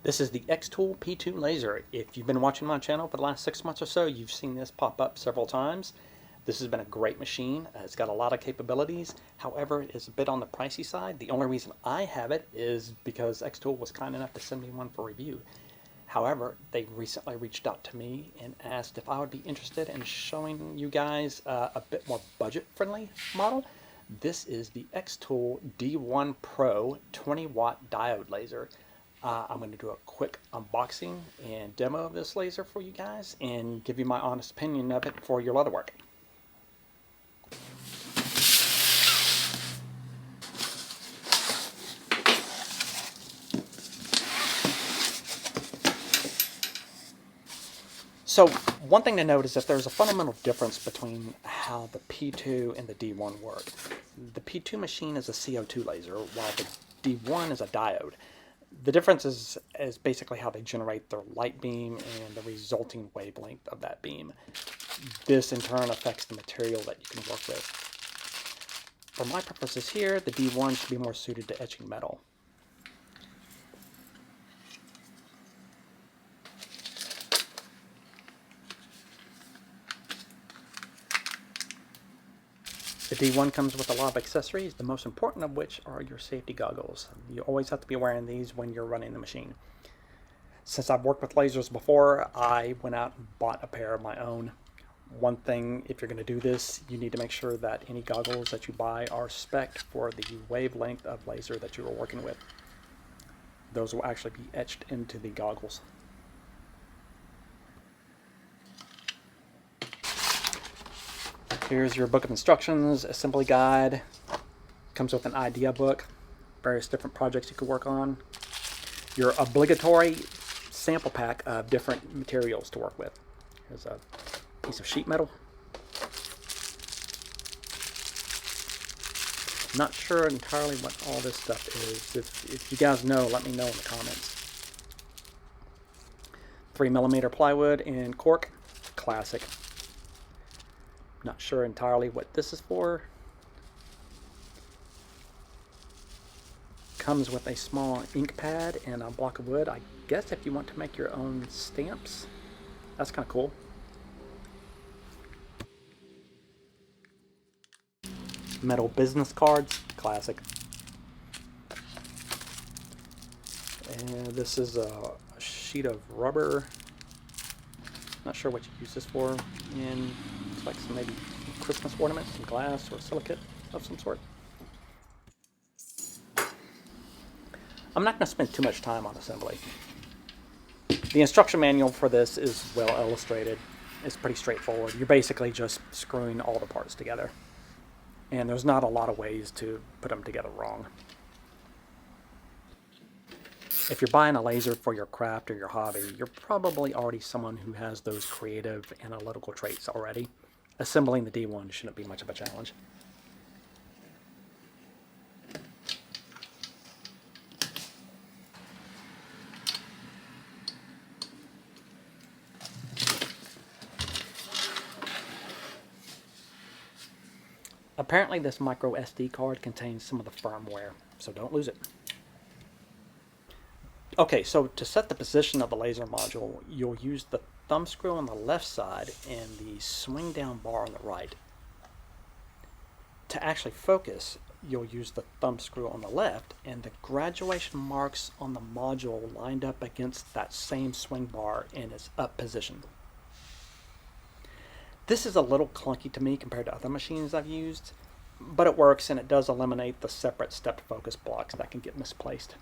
This is the xTool P2 laser. If you've been watching my channel for the last 6 months or so, you've seen this pop up several times. This has been a great machine. It's got a lot of capabilities. However, it is a bit on the pricey side. The only reason I have it is because xTool was kind enough to send me one for review. However, they recently reached out to me and asked if I would be interested in showing you guys a bit more budget-friendly model. This is the xTool D1 Pro 20-watt diode laser. I'm going to do a quick unboxing and demo of this laser for you guys and give you my honest opinion of it for your leather work. So one thing to note is that there's a fundamental difference between how the P2 and the D1 work. The P2 machine is a CO2 laser, while the D1 is a diode. The difference is basically how they generate their light beam and the resulting wavelength of that beam. This in turn affects the material that you can work with. For my purposes here, the D1 should be more suited to etching metal. The D1 comes with a lot of accessories, the most important of which are your safety goggles. You always have to be wearing these when you're running the machine. Since I've worked with lasers before, I went out and bought a pair of my own. One thing, if you're going to do this, you need to make sure that any goggles that you buy are spec'd for the wavelength of laser that you are working with. Those will actually be etched into the goggles. Here's your book of instructions, assembly guide. Comes with an idea book, various different projects you could work on. Your obligatory sample pack of different materials to work with. Here's a piece of sheet metal. Not sure entirely what all this stuff is. If you guys know, let me know in the comments. 3mm plywood and cork, classic. Not sure entirely what this is for. Comes with a small ink pad and a block of wood. I guess if you want to make your own stamps, that's kind of cool. Metal business cards, classic. And this is a sheet of rubber. Not sure what you use this for. And looks like some maybe Christmas ornaments, some glass or silicate of some sort. I'm not going to spend too much time on assembly. The instruction manual for this is well illustrated. It's pretty straightforward. You're basically just screwing all the parts together. And there's not a lot of ways to put them together wrong. If you're buying a laser for your craft or your hobby, you're probably already someone who has those creative analytical traits already. Assembling the D1 shouldn't be much of a challenge. Apparently this micro SD card contains some of the firmware, so don't lose it. Okay, so to set the position of the laser module, you'll use the thumb screw on the left side and the swing down bar on the right. To actually focus, you'll use the thumb screw on the left and the graduation marks on the module lined up against that same swing bar in its up position. This is a little clunky to me compared to other machines I've used, but it works and it does eliminate the separate stepped focus blocks that can get misplaced.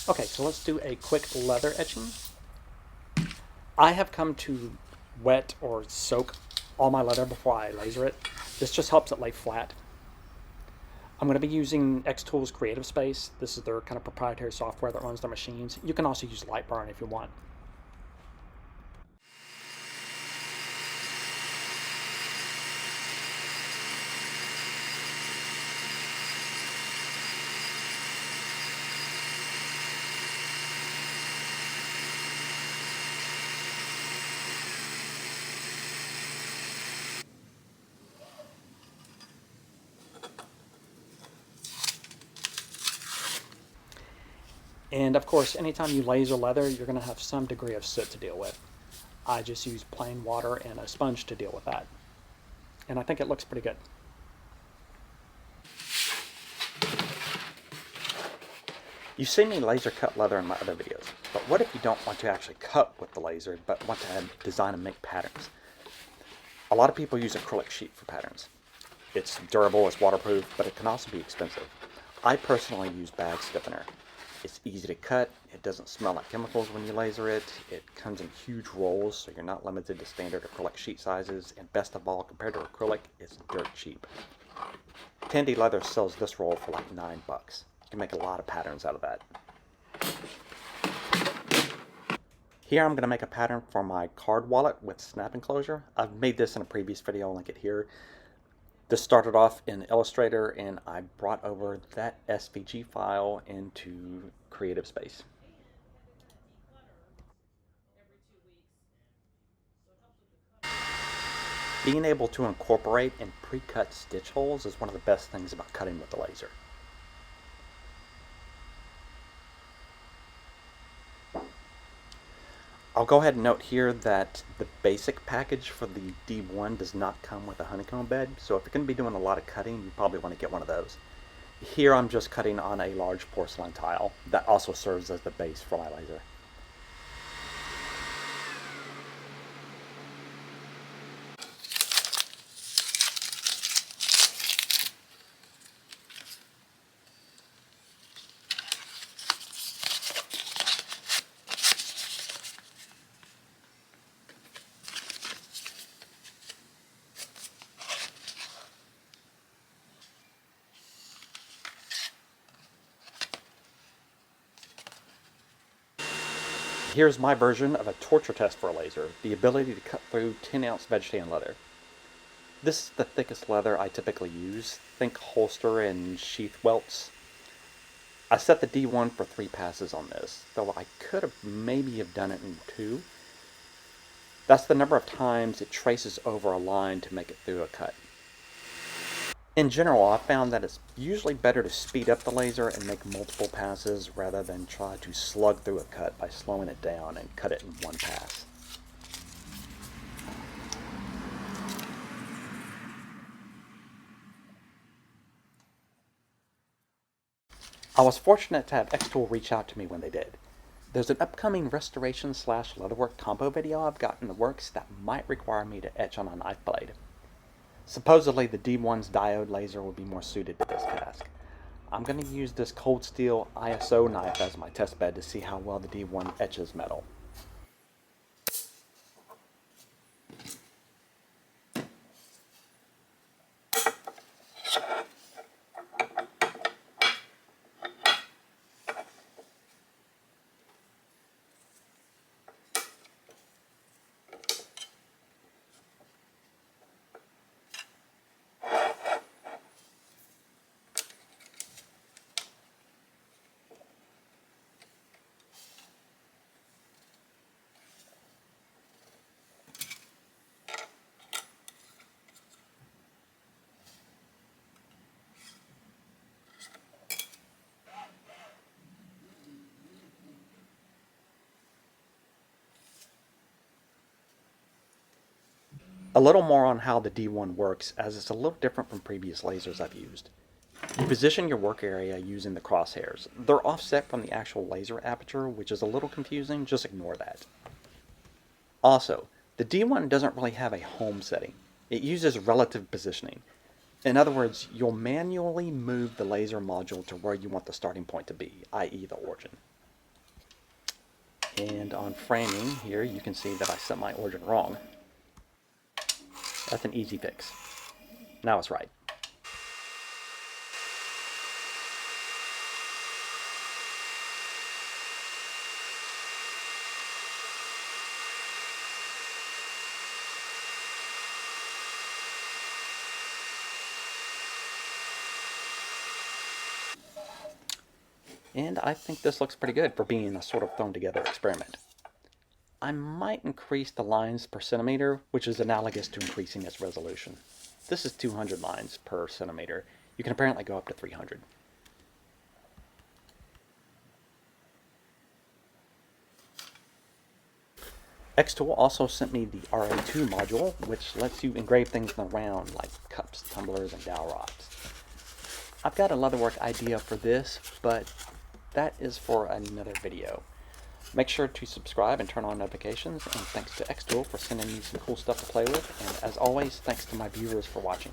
Okay, so let's do a quick leather etching. I have come to wet or soak all my leather before I laser it. This just helps it lay flat. I'm going to be using xTool's Creative Space. This is their kind of proprietary software that runs their machines. You can also use Lightburn if you want. And of course, anytime you laser leather, you're going to have some degree of soot to deal with. I just use plain water and a sponge to deal with that. And I think it looks pretty good. You've seen me laser cut leather in my other videos, but what if you don't want to actually cut with the laser, but want to design and make patterns? A lot of people use acrylic sheet for patterns. It's durable, it's waterproof, but it can also be expensive. I personally use bag stiffener. It's easy to cut, it doesn't smell like chemicals when you laser it, it comes in huge rolls so you're not limited to standard acrylic sheet sizes, and best of all, compared to acrylic, it's dirt cheap. Tandy Leather sells this roll for like $9. You can make a lot of patterns out of that. Here I'm going to make a pattern for my card wallet with snap enclosure. I've made this in a previous video, I'll link it here. This started off in Illustrator and I brought over that SVG file into Creative Space. Being able to incorporate and pre-cut stitch holes is one of the best things about cutting with the laser. I'll go ahead and note here that the basic package for the D1 does not come with a honeycomb bed, so if you're going to be doing a lot of cutting, you probably want to get one of those. Here I'm just cutting on a large porcelain tile that also serves as the base for my laser. Here's my version of a torture test for a laser, the ability to cut through 10-ounce veg tan leather. This is the thickest leather I typically use. Think holster and sheath welts. I set the D1 for 3 passes on this, though I could have maybe have done it in 2. That's the number of times it traces over a line to make it through a cut. In general, I've found that it's usually better to speed up the laser and make multiple passes rather than try to slug through a cut by slowing it down and cut it in one pass. I was fortunate to have xTool reach out to me when they did. There's an upcoming restoration / leatherwork combo video I've got in the works that might require me to etch on a knife blade. Supposedly the D1's diode laser will be more suited to this task. I'm going to use this cold steel ISO knife as my test bed to see how well the D1 etches metal. A little more on how the D1 works, as it's a little different from previous lasers I've used. You position your work area using the crosshairs. They're offset from the actual laser aperture, which is a little confusing, just ignore that. Also, the D1 doesn't really have a home setting. It uses relative positioning. In other words, you'll manually move the laser module to where you want the starting point to be, i.e. the origin. And on framing here, you can see that I set my origin wrong. That's an easy fix. Now it's right. And I think this looks pretty good for being a sort of thrown together experiment. I might increase the lines per centimeter, which is analogous to increasing its resolution. This is 200 lines per centimeter. You can apparently go up to 300. xTool also sent me the RA2 module, which lets you engrave things in the round like cups, tumblers, and dowel rods. I've got a leatherwork idea for this, but that is for another video. Make sure to subscribe and turn on notifications, and thanks to xTool for sending me some cool stuff to play with, and as always, thanks to my viewers for watching.